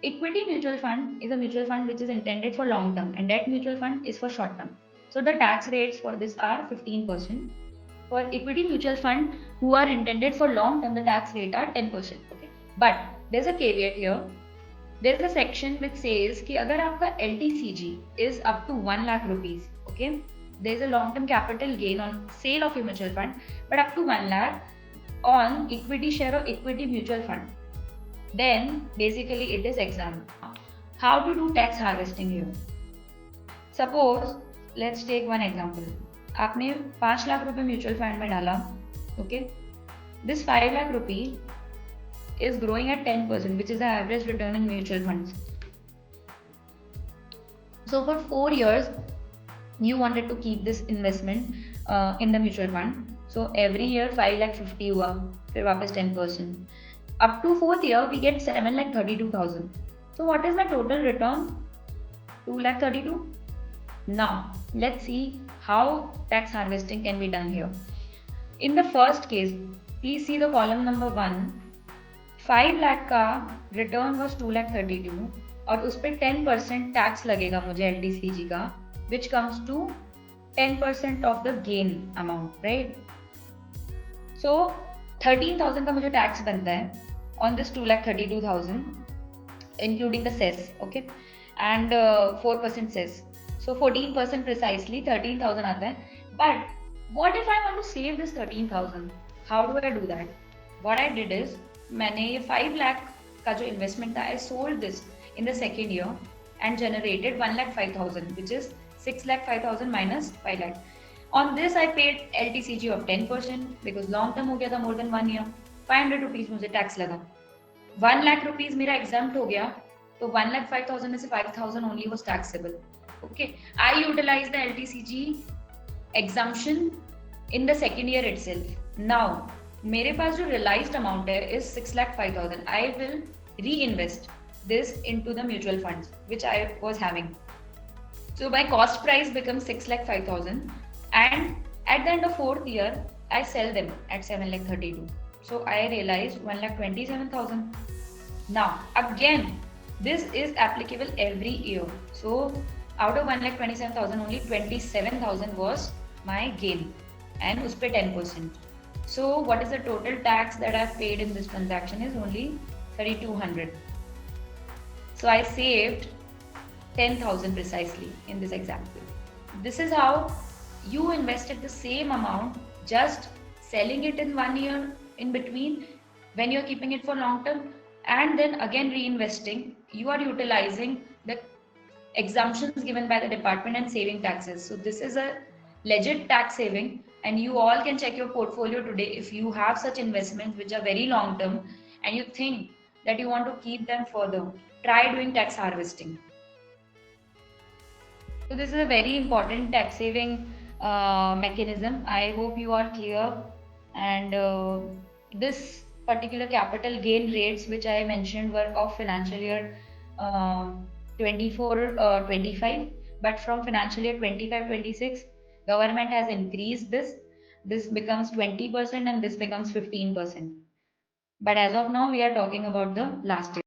Equity mutual fund is a mutual fund which is intended for long term, and debt mutual fund is for short term. So the tax rates for this are 15%. For equity mutual fund who are intended for long term, the tax rate are 10%. Okay, but there's a caveat here. There's a section which says कि अगर आपका LTCG is up to 1 lakh rupees, okay, there's a long term capital gain on sale of your mutual fund, but up to 1 lakh on equity share or equity mutual fund, then basically it is exempt. How to do tax harvesting here? Suppose let's take one example. आपने 5 लाख रुपए mutual fund में डाला, okay, this 5 lakh rupee is growing at 10%, which is the average return in mutual funds. So for 4 years you wanted to keep this investment in the mutual fund. So every year 5 lakh 50 हुआ, फिर वापस 10%. Up to 4th year we get 7 lakh 32,000. So what is my total return? 2 lakh 32. Now let's see how tax harvesting can be done here. In the first case, please see the column number 1. 5 lakh का return was 2,32,000 और उस पर 10% tax लगेगा मुझे LTCG का, which comes to 10% of the gain amount, right? So 13,000 का मुझे tax बनता है on this 2,32,000 including the cess, okay, and 4% cess, so 14% precisely 13,000 आता है. But what if I want to save this 13,000? How do I do that? What I did is, मैंने ये 5 लाख का जो इन्वेस्टमेंट था, I sold this in the second year and generated 1,05,000, which is 6,05,000 minus 5 lakh. On this I paid LTCG of 10% because long term हो गया था, more than 1 year. 500 rupees मुझे tax लगा. 1 लाख रुपीज मेरा एग्जाम्प्ट हो गया, तो 1,05,000 में से 5,000 only was taxable. Okay, I utilise the LTCG exemption in the second year itself. Now मेरे पास जो realized amount है is 6,05,000. I will reinvest this into the mutual funds which I was having. So my cost price becomes 6,05,000, and at the end of 4th year I sell them at 7,32,000. So I realized 1,27,000. Now again this is applicable every year. So out of 1,27,000 only 27,000 was my gain and उस पे 10%. So what is the total tax that I've paid in this transaction is only 3,200. So I saved 10,000 precisely in this example. This is how you invested the same amount, just selling it in 1 year in between when you're keeping it for long term, and then again reinvesting. You are utilizing the exemptions given by the department and saving taxes. So this is a legit tax saving, and you all can check your portfolio today. If you have such investments which are very long term and you think that you want to keep them further, try doing tax harvesting. So this is a very important tax saving mechanism. I hope you are clear. And this particular capital gain rates which I mentioned were of financial year 24-25, but from financial year 25-26 government has increased this becomes 20% and this becomes 15%. But as of now we are talking about the last year.